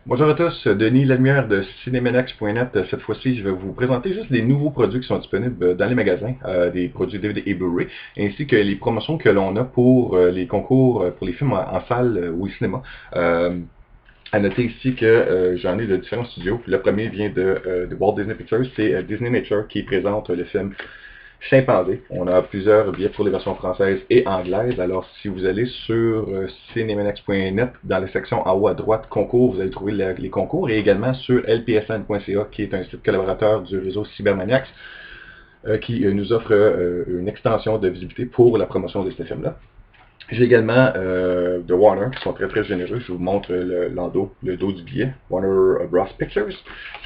Bonjour à tous, Denis Lalumière de Cinémenex.net. Cette fois-ci, je vais vous présenter juste les nouveaux produits qui sont disponibles dans les magasins, des produits DVD et Blu-ray, ainsi que les promotions que l'on a pour les concours pour les films en salle ou au cinéma. À noter ici que j'en ai de différents studios. Le premier vient de Walt Disney Pictures, c'est Disney Nature qui présente le film Chimpanzé. On a plusieurs billets pour les versions françaises et anglaises. Alors, si vous allez sur cinemanax.net, dans la section en haut à droite, concours, vous allez trouver les concours. Et également sur lpsn.ca, qui est un site collaborateur du réseau Cybermaniacs, qui nous offre une extension de visibilité pour la promotion de ce film-là. J'ai également de Warner, qui sont très très généreux. Je vous montre le dos du billet. Warner Bros. Pictures,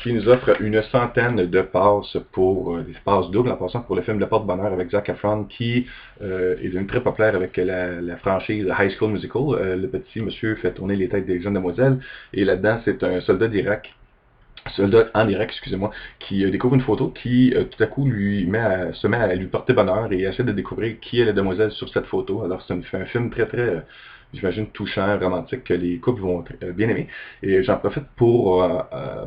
qui nous offre une centaine de passes pour des passes doubles, en passant pour le film Le Porte-Bonheur avec Zac Efron, qui est devenu très populaire avec la franchise High School Musical. Le petit monsieur fait tourner les têtes des jeunes demoiselles, et là-dedans, c'est un soldat en Irak, excusez-moi, qui découvre une photo qui tout à coup se met à lui porter bonheur et essaie de découvrir qui est la demoiselle sur cette photo. Alors c'est un film très très, j'imagine, touchant, romantique, que les couples vont bien aimer. Et j'en profite pour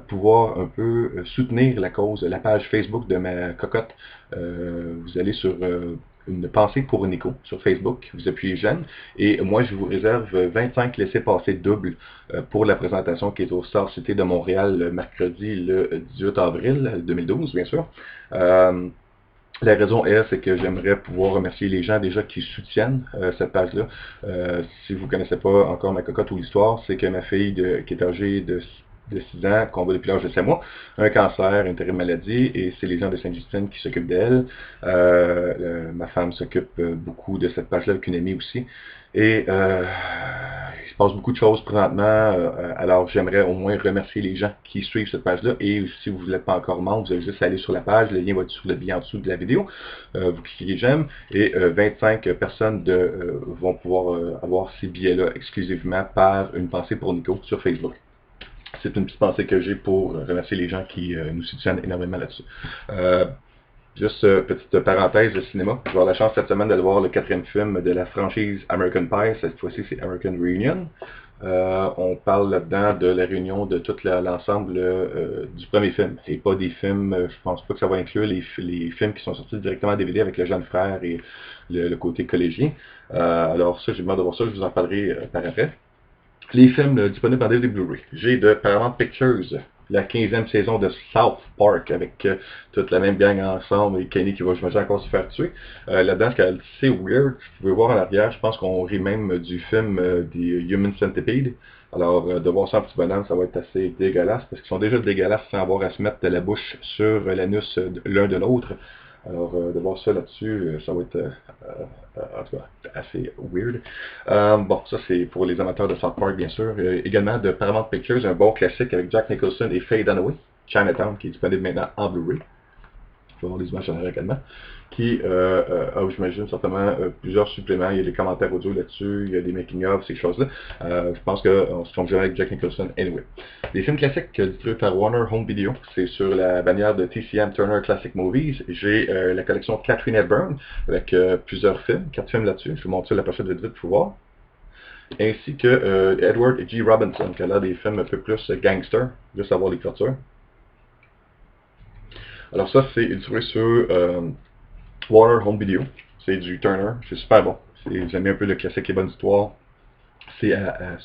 pouvoir un peu soutenir la cause, la page Facebook de ma cocotte. Vous allez sur une pensée pour Nico sur Facebook, vous appuyez j'aime, et moi je vous réserve 25 laissez-passer doubles pour la présentation qui est au Star City de Montréal mercredi le 18 avril 2012, bien sûr. La raison est, c'est que j'aimerais pouvoir remercier les gens déjà qui soutiennent cette page-là. Si vous ne connaissez pas encore ma cocotte ou l'histoire, c'est que ma fille qui est âgée de 6 ans, qu'on voit depuis l'âge de 7 mois, un cancer, une terrible maladie, et c'est les gens de Sainte-Justine qui s'occupent d'elle. Ma femme s'occupe beaucoup de cette page-là avec une amie aussi. Et il se passe beaucoup de choses présentement, alors j'aimerais au moins remercier les gens qui suivent cette page-là. Et si vous n'êtes pas encore membre, vous avez juste à aller sur la page, le lien va être sur le billet en dessous de la vidéo. Vous cliquez j'aime, et 25 personnes vont pouvoir avoir ces billets-là exclusivement par une pensée pour Nico sur Facebook. C'est une petite pensée que j'ai pour remercier les gens qui nous soutiennent énormément là-dessus. Juste petite parenthèse de cinéma. Je vais avoir la chance cette semaine d'aller voir le 4e film de la franchise American Pie. Cette fois-ci, c'est American Reunion. On parle là-dedans de la réunion de tout l'ensemble du premier film. Et pas des films, je pense pas que ça va inclure les films qui sont sortis directement à DVD avec le jeune frère et le côté collégien. Alors ça, j'ai hâte de voir ça, je vous en parlerai par après. Les films disponibles en DVD Blu-ray. J'ai de Paramount Pictures, la 15e saison de South Park, avec toute la même gang ensemble, et Kenny qui va, j'imagine, encore se faire tuer. Là-dedans, c'est assez weird. Vous pouvez voir en arrière, je pense qu'on rit même du film des Human Centipede. Alors, de voir ça en petit bonhomme, ça va être assez dégueulasse, parce qu'ils sont déjà dégueulasses sans avoir à se mettre de la bouche sur l'anus l'un de l'autre. Alors, de voir ça là-dessus, ça va être en tout cas assez weird. Bon, ça c'est pour les amateurs de South Park, bien sûr. Également de Paramount Pictures, un bon classique avec Jack Nicholson et Faye Dunaway, Chinatown, qui est disponible maintenant en Blu-ray. Je vais voir les images en arrière également. Qui a, j'imagine, certainement plusieurs suppléments. Il y a des commentaires audio là-dessus, il y a des making-of, ces choses-là. Je pense qu'on se trompe jamais avec Jack Nicholson anyway. Les films classiques distribués par Warner Home Video, c'est sur la bannière de TCM Turner Classic Movies. J'ai la collection Katharine Hepburn avec plusieurs films, 4 films là-dessus. Je vous montre ça la prochaine vite pour voir. Ainsi que Edward G. Robinson, qui a l'air des films un peu plus gangster, juste à voir les clôtures. Alors ça, c'est illustré sur Warner Home Video. C'est du Turner, c'est super bon. J'aime un peu le classique Les Bonnes Histoires. C'est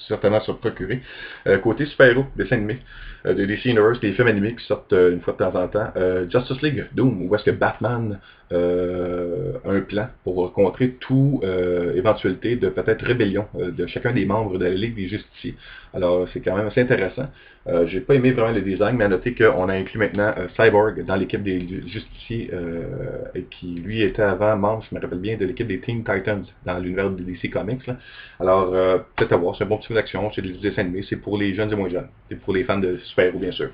certainement se procurer. Côté super-héros, dessin animé, de DC Universe, des films animés qui sortent une fois de temps en temps. Justice League, Doom, où est-ce que Batman a un plan pour contrer toute éventualité de peut-être rébellion de chacun des membres de la Ligue des Justiciers. Alors, c'est quand même assez intéressant. J'ai pas aimé vraiment le design, mais à noter qu'on a inclus maintenant Cyborg dans l'équipe des Justiciers, qui lui était avant membre, je me rappelle bien, de l'équipe des Teen Titans dans l'univers de DC Comics. Là. Alors, peut-être à voir, c'est un bon petit film d'action, c'est des dessins animés, c'est pour les jeunes et moins jeunes, c'est pour les fans de super-héros bien sûr.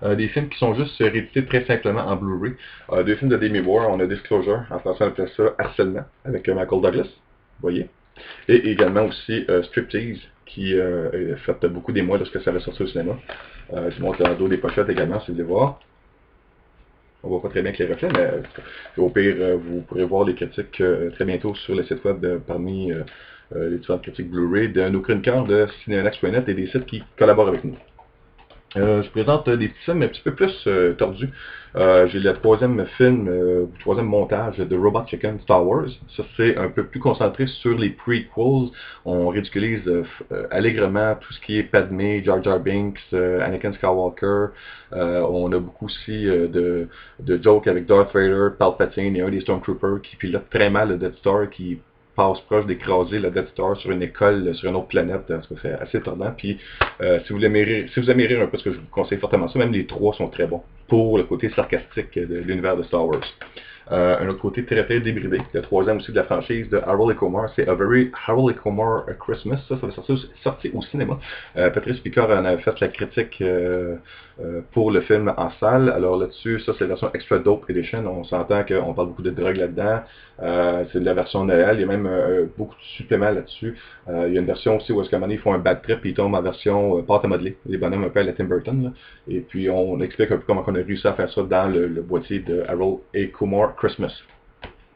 Des films qui sont juste réédités très simplement en Blu-ray. Deux films de Demi Moore, on a Disclosure, en français on appelle ça Harcèlement, avec Michael Douglas, vous voyez. Et également aussi Striptease, qui a fait beaucoup d'émoi lorsque ça avait sorti au cinéma. Je vous montre le dos des pochettes également, si vous voulez voir. On voit pas très bien que les reflets, mais au pire, vous pourrez voir les critiques très bientôt sur le site web parmi les différentes critiques Blu-ray, de nos chroniqueurs de cinémax.net et des sites qui collaborent avec nous. Je présente des petits films un petit peu plus tordus. J'ai le troisième film, le troisième montage de Robot Chicken Star Wars. Ça, c'est un peu plus concentré sur les prequels. On ridiculise allègrement tout ce qui est Padmé, Jar Jar Binks, Anakin Skywalker. On a beaucoup aussi de jokes avec Darth Vader, Palpatine et un des Stormtroopers qui pilote très mal le Death Star, qui passe proche d'écraser le Death Star sur une école, sur une autre planète. C'est assez étonnant. Puis, si vous aimez rire un peu, ce que je vous conseille fortement ça, même les trois sont très bons pour le côté sarcastique de l'univers de Star Wars. Un autre côté très très débridé, le troisième aussi de la franchise de Harold et Kumar, c'est A Very Harold et Kumar Christmas. Ça va sortir au cinéma. Patrice Picard en avait fait la critique pour le film en salle. Alors là-dessus, ça c'est la version Extra Dope Edition. On s'entend qu'on parle beaucoup de drogue là-dedans. C'est de la version Noël. Il y a même beaucoup de suppléments là-dessus. Il y a une version aussi où est-ce qu'à un moment donné, ils font un bad trip et ils tombent en version pâte à modeler. Les bonhommes un peu à la Tim Burton. Là. Et puis on explique un peu comment on a réussi à faire ça dans le boîtier de Harold et Kumar Christmas.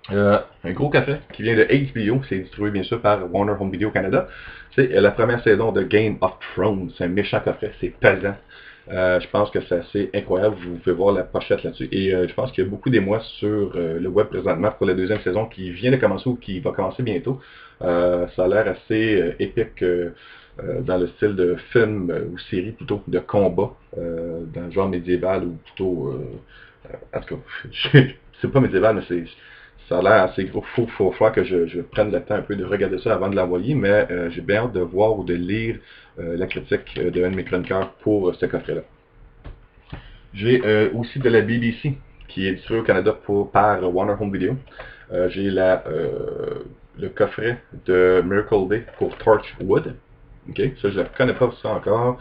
Un gros café qui vient de HBO, c'est distribué bien sûr par Warner Home Video Canada. C'est la première saison de Game of Thrones. C'est un méchant coffret, c'est pesant. Je pense que c'est assez incroyable, vous pouvez voir la pochette là-dessus. Et je pense qu'il y a beaucoup d'émoi sur le web présentement pour la deuxième saison qui vient de commencer ou qui va commencer bientôt. Ça a l'air assez épique dans le style de film ou série plutôt, de combat, dans le genre médiéval ou plutôt... en tout cas, c'est pas médiéval, mais ça a l'air assez gros. Faut falloir que je prenne le temps un peu de regarder ça avant de l'envoyer, mais j'ai bien hâte de voir ou de lire la critique de un de mes chroniqueurs pour ce coffret-là. J'ai aussi de la BBC qui est distribuée au Canada par Warner Home Video. J'ai le coffret de Miracle Day pour Torchwood. Okay? Ça, je ne connais pas ça encore.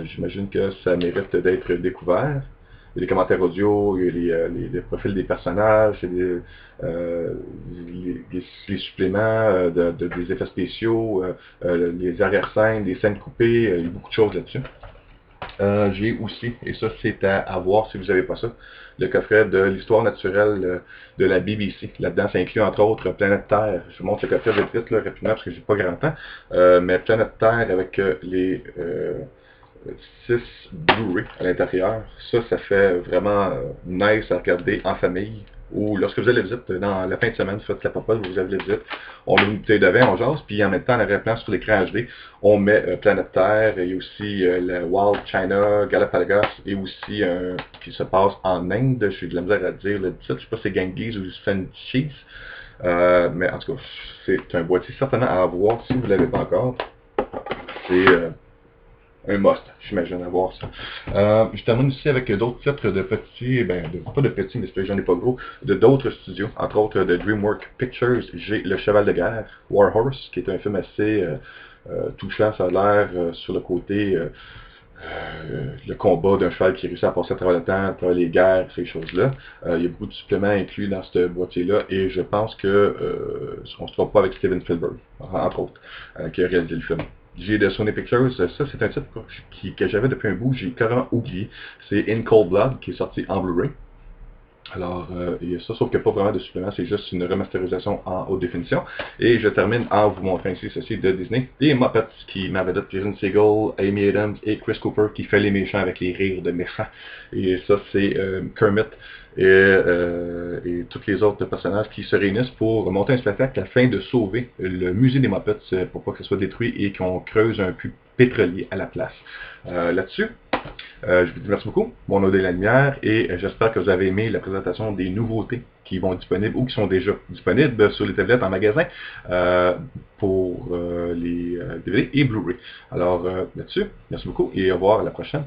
J'imagine que ça mérite d'être découvert. Il y a des commentaires audio, il y a les profils des personnages, il y a les suppléments des effets spéciaux, les arrière-scènes, des scènes coupées, il y a beaucoup de choses là-dessus. J'ai aussi, et ça c'est à voir si vous n'avez pas ça, le coffret de l'histoire naturelle de la BBC. Là-dedans, ça inclut entre autres Planète Terre. Je vous montre le coffret vite là, rapidement parce que j'ai pas grand temps. Mais Planète Terre avec les 6 Blu-ray à l'intérieur. Ça fait vraiment nice à regarder en famille. Ou lorsque vous allez visite, dans la fin de semaine, faites la popote, vous avez visite, on a une bouteille de vin, on jase, puis en même temps, en arrière-plan sur l'écran HD, on met Planète Terre, il y a aussi le Wild China, Galapagos, et aussi un qui se passe en Inde, j'ai de la misère à dire le titre, je sais pas si c'est Genghis ou Fenchis, mais en tout cas, c'est un boîtier certainement à avoir si vous ne l'avez pas encore. C'est un must, j'imagine, à voir ça. Je termine aussi avec d'autres titres de petits, pas de petits, mais j'en ai pas gros, de d'autres studios, entre autres de DreamWorks Pictures. J'ai Le Cheval de guerre, War Horse, qui est un film assez touchant, ça a l'air sur le côté, le combat d'un cheval qui réussit à passer à travers le temps, à travers les guerres, ces choses-là. Il y a beaucoup de suppléments inclus dans ce boîtier-là, et je pense que on se trompe pas avec Steven Spielberg, entre autres, qui a réalisé le film. J'ai de Sony Pictures, ça c'est un titre que j'avais depuis un bout, j'ai carrément oublié. C'est In Cold Blood qui est sorti en Blu-ray. Alors, il y a ça, sauf qu'il n'y a pas vraiment de supplément, c'est juste une remasterisation en haute définition. Et je termine en vous montrant ici ceci de Disney. Les Muppets qui m'avaient Jason Segel, Amy Adams et Chris Cooper qui fait les méchants avec les rires de méchants. Et ça, c'est Kermit et tous les autres personnages qui se réunissent pour monter un spectacle afin de sauver le musée des Muppets pour pas que ce soit détruit et qu'on creuse un puits pétrolier à la place. Là-dessus, je vous dis merci beaucoup, mon nom est la lumière, et j'espère que vous avez aimé la présentation des nouveautés qui vont être disponibles ou qui sont déjà disponibles sur les tablettes en magasin pour les DVD et Blu-ray. Alors là-dessus, merci beaucoup et au revoir à la prochaine.